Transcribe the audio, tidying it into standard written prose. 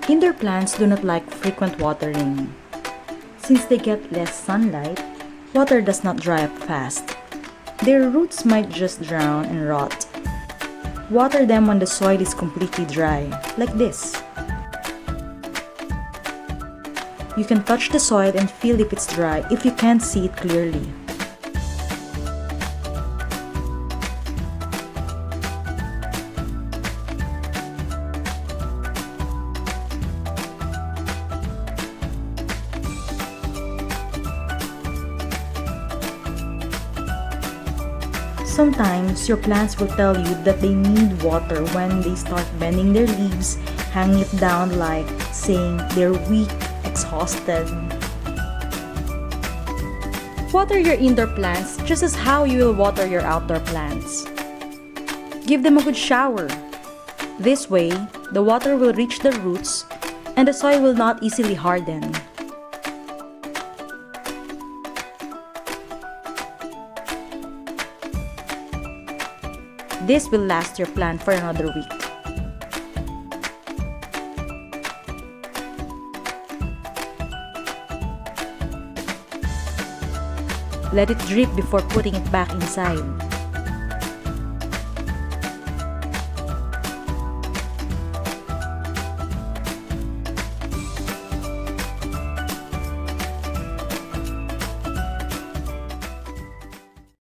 Indoor plants do not like frequent watering. Since they get less sunlight, water does not dry up fast. Their roots might just drown and rot. Water them when the soil is completely dry, like this. You can touch the soil and feel if it's dry if you can't see it clearly. Sometimes your plants will tell you that they need water when they start bending their leaves, hanging it down like saying they're weak, exhausted. Water your indoor plants just as how you will water your outdoor plants. Give them a good shower. This way, the water will reach the roots and the soil will not easily harden. This will last your plant for another week. Let it drip before putting it back inside.